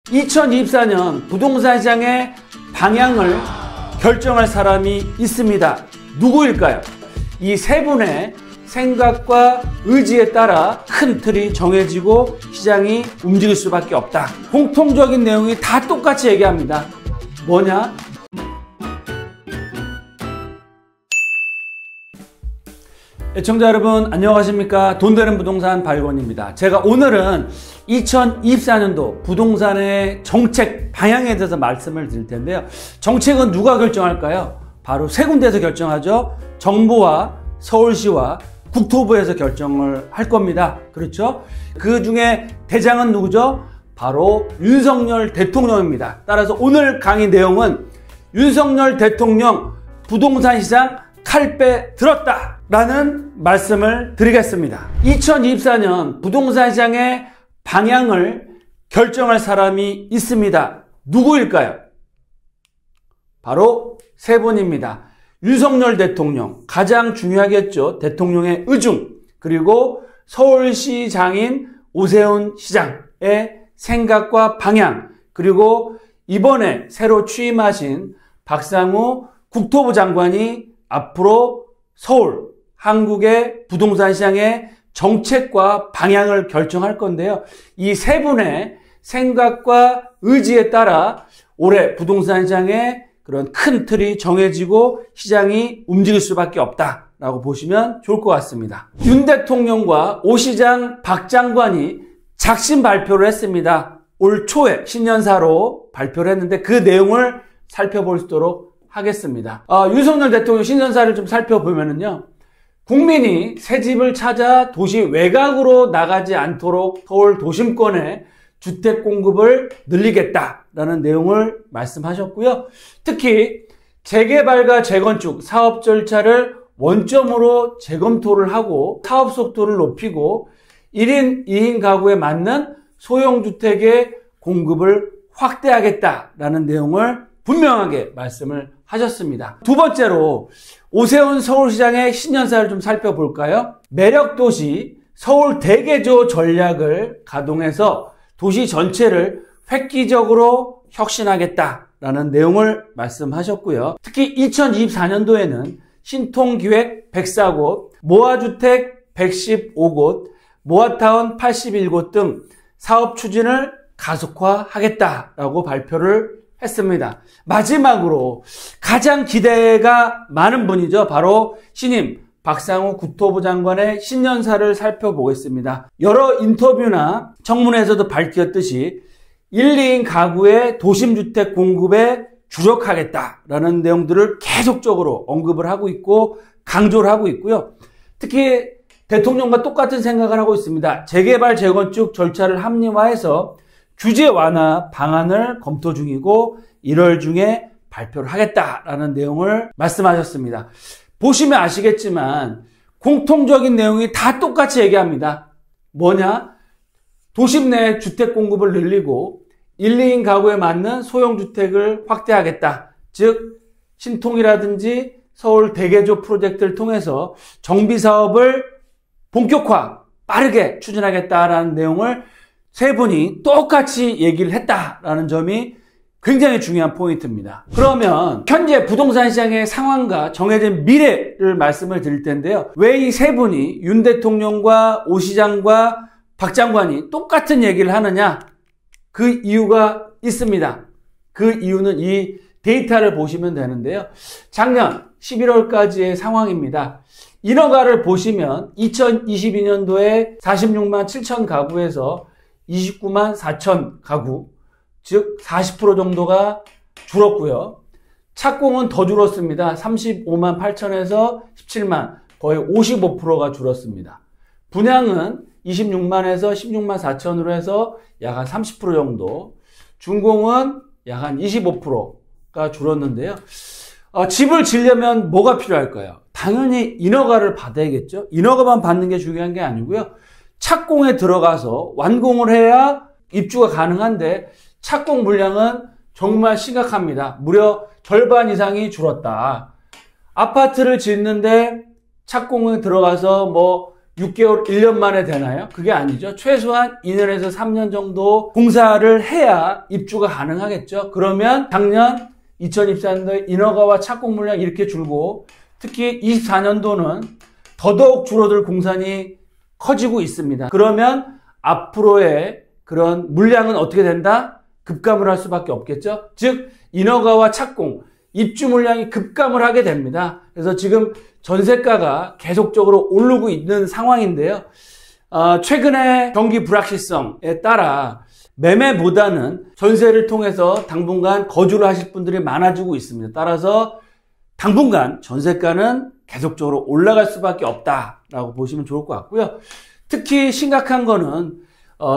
2024년 부동산 시장의 방향을 결정할 사람이 있습니다. 누구일까요? 이 세 분의 생각과 의지에 따라 큰 틀이 정해지고 시장이 움직일 수밖에 없다. 공통적인 내용이 다 똑같이 얘기합니다. 뭐냐? 애청자 여러분 안녕하십니까? 돈되는 부동산 발권입니다. 제가 오늘은 2024년도 부동산의 정책 방향에 대해서 말씀을 드릴 텐데요. 정책은 누가 결정할까요? 바로 세 군데에서 결정하죠. 정부와 서울시와 국토부에서 결정을 할 겁니다. 그렇죠? 그 중에 대장은 누구죠? 바로 윤석열 대통령입니다. 따라서 오늘 강의 내용은 윤석열 대통령 부동산 시장 칼빼 들었다 라는 말씀을 드리겠습니다. 2024년 부동산 시장의 방향을 결정할 사람이 있습니다. 누구일까요? 바로 세 분입니다. 윤석열 대통령, 가장 중요하겠죠. 대통령의 의중, 그리고 서울시장인 오세훈 시장의 생각과 방향, 그리고 이번에 새로 취임하신 박상우 국토부 장관이 앞으로 서울, 한국의 부동산 시장의 정책과 방향을 결정할 건데요. 이 세 분의 생각과 의지에 따라 올해 부동산 시장의 그런 큰 틀이 정해지고 시장이 움직일 수밖에 없다라고 보시면 좋을 것 같습니다. 윤 대통령과 오 시장 박 장관이 작심 발표를 했습니다. 올 초에 신년사로 발표를 했는데 그 내용을 살펴볼 수 있도록 하겠습니다. 윤석열 대통령 신년사를 좀 살펴보면은요. 국민이 새 집을 찾아 도시 외곽으로 나가지 않도록 서울 도심권에 주택 공급을 늘리겠다라는 내용을 말씀하셨고요. 특히 재개발과 재건축 사업 절차를 원점으로 재검토를 하고 사업 속도를 높이고 1인, 2인 가구에 맞는 소형주택의 공급을 확대하겠다라는 내용을 분명하게 말씀을 하셨습니다. 두 번째로 오세훈 서울시장의 신년사를 좀 살펴볼까요? 매력도시 서울 대개조 전략을 가동해서 도시 전체를 획기적으로 혁신하겠다라는 내용을 말씀하셨고요. 특히 2024년도에는 신통기획 104곳, 모아주택 115곳, 모아타운 81곳 등 사업 추진을 가속화하겠다라고 발표를 했습니다. 마지막으로 가장 기대가 많은 분이죠. 바로 신임 박상우 국토부 장관의 신년사를 살펴보겠습니다. 여러 인터뷰나 청문회에서도 밝혔듯이 1, 2인 가구의 도심주택 공급에 주력하겠다라는 내용들을 계속적으로 언급을 하고 있고 강조를 하고 있고요. 특히 대통령과 똑같은 생각을 하고 있습니다. 재개발, 재건축 절차를 합리화해서 규제 완화 방안을 검토 중이고 1월 중에 발표를 하겠다라는 내용을 말씀하셨습니다. 보시면 아시겠지만 공통적인 내용이 다 똑같이 얘기합니다. 뭐냐? 도심 내 주택 공급을 늘리고 1, 2인 가구에 맞는 소형주택을 확대하겠다. 즉 신통이라든지 서울 대개조 프로젝트를 통해서 정비사업을 본격화, 빠르게 추진하겠다라는 내용을 세 분이 똑같이 얘기를 했다라는 점이 굉장히 중요한 포인트입니다. 그러면 현재 부동산 시장의 상황과 정해진 미래를 말씀을 드릴 텐데요. 왜 이 세 분이 윤 대통령과 오 시장과 박 장관이 똑같은 얘기를 하느냐? 그 이유가 있습니다. 그 이유는 이 데이터를 보시면 되는데요. 작년 11월까지의 상황입니다. 인허가를 보시면 2022년도에 46만 7천 가구에서 29만 4천 가구, 즉 40% 정도가 줄었고요. 착공은 더 줄었습니다. 35만 8천에서 17만, 거의 55%가 줄었습니다. 분양은 26만에서 16만 4천으로 해서 약 한 30% 정도, 준공은 약 한 25%가 줄었는데요. 집을 지으려면 뭐가 필요할까요? 당연히 인허가를 받아야겠죠. 인허가만 받는 게 중요한 게 아니고요. 착공에 들어가서 완공을 해야 입주가 가능한데 착공 물량은 정말 심각합니다. 무려 절반 이상이 줄었다. 아파트를 짓는데 착공에 들어가서 6개월, 1년 만에 되나요? 그게 아니죠. 최소한 2년에서 3년 정도 공사를 해야 입주가 가능하겠죠. 그러면 작년 2024년도에 인허가와 착공 물량 이렇게 줄고 특히 24년도는 더더욱 줄어들 공산이 커지고 있습니다. 그러면 앞으로의 그런 물량은 어떻게 된다? 급감을 할 수밖에 없겠죠. 즉 인허가와 착공, 입주 물량이 급감을 하게 됩니다. 그래서 지금 전세가가 계속적으로 오르고 있는 상황인데요. 최근에 경기 불확실성에 따라 매매보다는 전세를 통해서 당분간 거주를 하실 분들이 많아지고 있습니다. 따라서 당분간 전세가는 계속적으로 올라갈 수밖에 없다라고 보시면 좋을 것 같고요. 특히 심각한 거는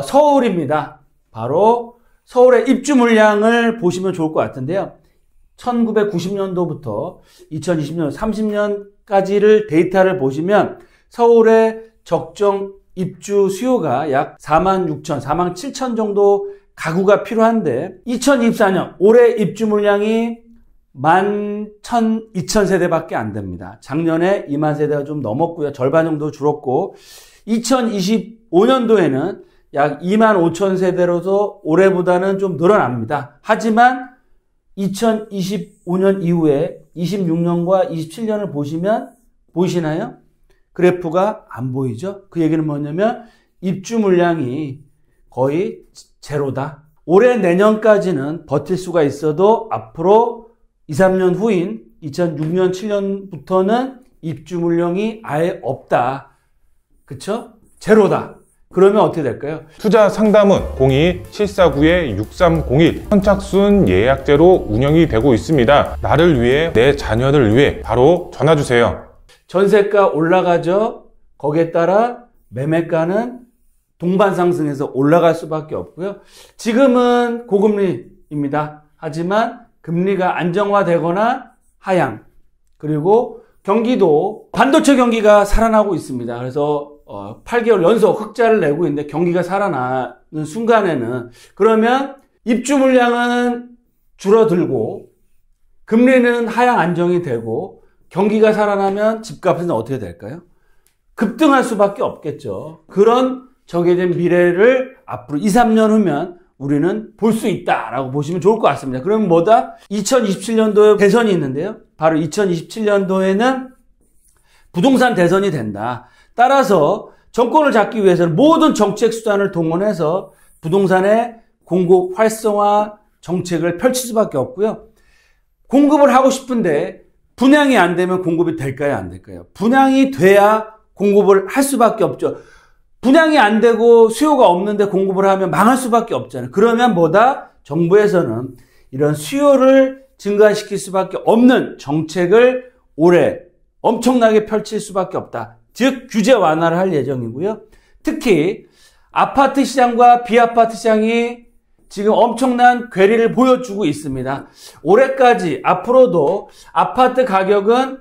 서울입니다. 바로 서울의 입주 물량을 보시면 좋을 것 같은데요. 1990년도부터 2020년 30년까지를 데이터를 보시면 서울의 적정 입주 수요가 약 46,000, 47,000 정도 가구가 필요한데 2024년 올해 입주 물량이 11,200세대밖에 안 됩니다. 작년에 2만 세대가 좀 넘었고요. 절반 정도 줄었고 2025년도에는 약 25,000세대로서 올해보다는 좀 늘어납니다. 하지만 2025년 이후에 26년과 27년을 보시면 보이시나요? 그래프가 안 보이죠? 그 얘기는 뭐냐면 입주 물량이 거의 제로다. 올해 내년까지는 버틸 수가 있어도 앞으로 2, 3년 후인 2006년, 7년부터는 입주 물량이 아예 없다. 그쵸? 제로다. 그러면 어떻게 될까요? 투자 상담은 02-749-6301 선착순 예약제로 운영이 되고 있습니다. 나를 위해, 내 자녀를 위해 바로 전화주세요. 전세가 올라가죠. 거기에 따라 매매가는 동반 상승해서 올라갈 수밖에 없고요. 지금은 고금리입니다. 하지만 금리가 안정화되거나 하향, 그리고 경기도 반도체 경기가 살아나고 있습니다. 그래서 8개월 연속 흑자를 내고 있는데 경기가 살아나는 순간에는 그러면 입주 물량은 줄어들고 금리는 하향 안정이 되고 경기가 살아나면 집값은 어떻게 될까요? 급등할 수밖에 없겠죠. 그런 정해진 미래를 앞으로 2, 3년 후면 우리는 볼 수 있다라고 보시면 좋을 것 같습니다. 그러면 뭐다? 2027년도에 대선이 있는데요. 바로 2027년도에는 부동산 대선이 된다. 따라서 정권을 잡기 위해서는 모든 정책 수단을 동원해서 부동산의 공급 활성화 정책을 펼칠 수밖에 없고요. 공급을 하고 싶은데 분양이 안 되면 공급이 될까요? 안 될까요? 분양이 돼야 공급을 할 수밖에 없죠. 분양이 안 되고 수요가 없는데 공급을 하면 망할 수밖에 없잖아요. 그러면 뭐다? 정부에서는 이런 수요를 증가시킬 수밖에 없는 정책을 올해 엄청나게 펼칠 수밖에 없다. 즉 규제 완화를 할 예정이고요. 특히 아파트 시장과 비아파트 시장이 지금 엄청난 괴리를 보여주고 있습니다. 올해까지 앞으로도 아파트 가격은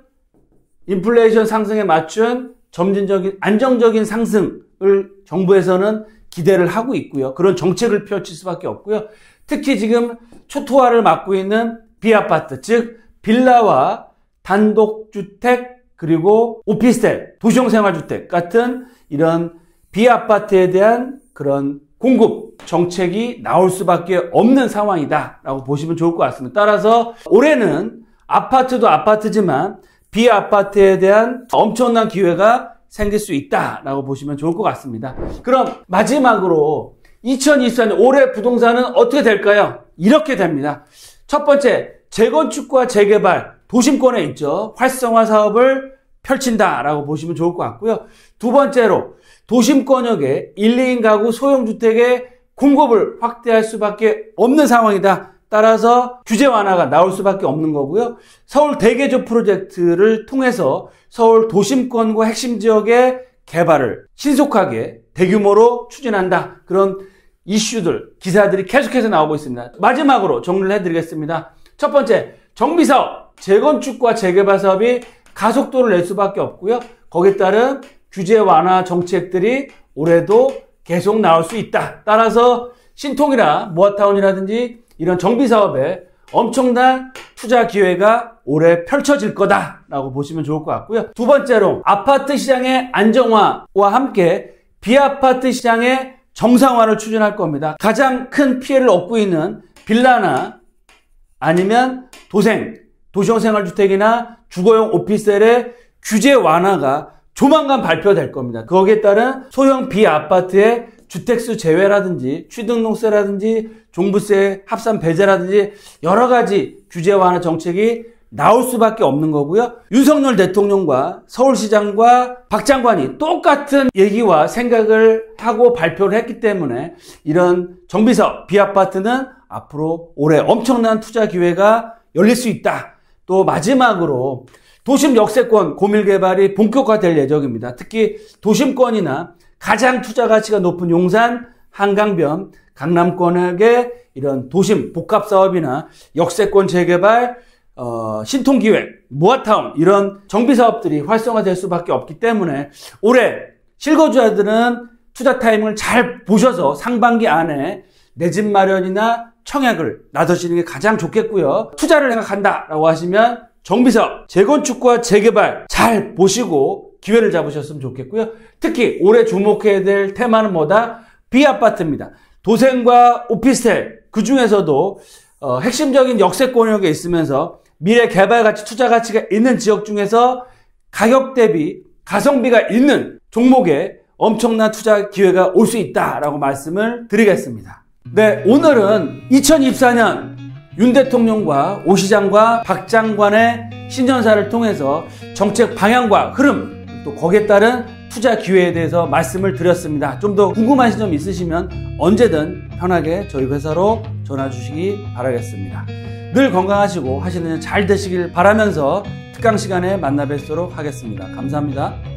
인플레이션 상승에 맞춘 점진적인 안정적인 상승을 정부에서는 기대를 하고 있고요. 그런 정책을 펼칠 수밖에 없고요. 특히 지금 초토화를 맞고 있는 비아파트, 즉 빌라와 단독주택 그리고 오피스텔, 도시형 생활주택 같은 이런 비아파트에 대한 그런 공급 정책이 나올 수밖에 없는 상황이다라고 보시면 좋을 것 같습니다. 따라서 올해는 아파트도 아파트지만 비아파트에 대한 엄청난 기회가 생길 수 있다라고 보시면 좋을 것 같습니다. 그럼 마지막으로 2024년 올해 부동산은 어떻게 될까요? 이렇게 됩니다. 첫 번째, 재건축과 재개발, 도심권에 있죠. 활성화 사업을 펼친다라고 보시면 좋을 것 같고요. 두 번째로 도심권역에 1, 2인 가구 소형주택의 공급을 확대할 수밖에 없는 상황이다. 따라서 규제 완화가 나올 수밖에 없는 거고요. 서울 대개조 프로젝트를 통해서 서울 도심권과 핵심 지역의 개발을 신속하게 대규모로 추진한다. 그런 이슈들, 기사들이 계속해서 나오고 있습니다. 마지막으로 정리를 해드리겠습니다. 첫 번째, 정비사업, 재건축과 재개발 사업이 가속도를 낼 수밖에 없고요. 거기에 따른 규제 완화 정책들이 올해도 계속 나올 수 있다. 따라서 신통이나 모아타운이라든지 이런 정비사업에 엄청난 투자 기회가 올해 펼쳐질 거다라고 보시면 좋을 것 같고요. 두 번째로 아파트 시장의 안정화와 함께 비아파트 시장의 정상화를 추진할 겁니다. 가장 큰 피해를 얻고 있는 빌라나 아니면 도시형 생활주택이나 주거용 오피스텔의 규제 완화가 조만간 발표될 겁니다. 거기에 따른 소형 비아파트의 주택수 제외라든지 취등록세라든지 종부세 합산 배제라든지 여러 가지 규제 완화 정책이 나올 수밖에 없는 거고요. 윤석열 대통령과 서울시장과 박 장관이 똑같은 얘기와 생각을 하고 발표를 했기 때문에 이런 정비사 비아파트는 앞으로 올해 엄청난 투자 기회가 열릴 수 있다. 또 마지막으로 도심 역세권 고밀 개발이 본격화될 예정입니다. 특히 도심권이나 가장 투자 가치가 높은 용산, 한강변, 강남권의 이런 도심 복합 사업이나 역세권 재개발, 신통기획, 모아타운 이런 정비사업들이 활성화될 수밖에 없기 때문에 올해 실거주자들은 투자 타이밍을 잘 보셔서 상반기 안에 내 집 마련이나 청약을 나서시는 게 가장 좋겠고요. 투자를 생각한다라고 하시면 정비사업, 재건축과 재개발 잘 보시고 기회를 잡으셨으면 좋겠고요. 특히 올해 주목해야 될 테마는 뭐다? 비아파트입니다. 도생과 오피스텔 그 중에서도 핵심적인 역세권역에 있으면서 미래 개발 가치, 투자 가치가 있는 지역 중에서 가격 대비 가성비가 있는 종목에 엄청난 투자 기회가 올 수 있다라고 말씀을 드리겠습니다. 네, 오늘은 2024년 윤 대통령과 오 시장과 박 장관의 신년사를 통해서 정책 방향과 흐름 또 거기에 따른 투자 기회에 대해서 말씀을 드렸습니다. 좀 더 궁금하신 점 있으시면 언제든 편하게 저희 회사로 전화 주시기 바라겠습니다. 늘 건강하시고 하시는 일 잘 되시길 바라면서 특강 시간에 만나 뵙도록 하겠습니다. 감사합니다.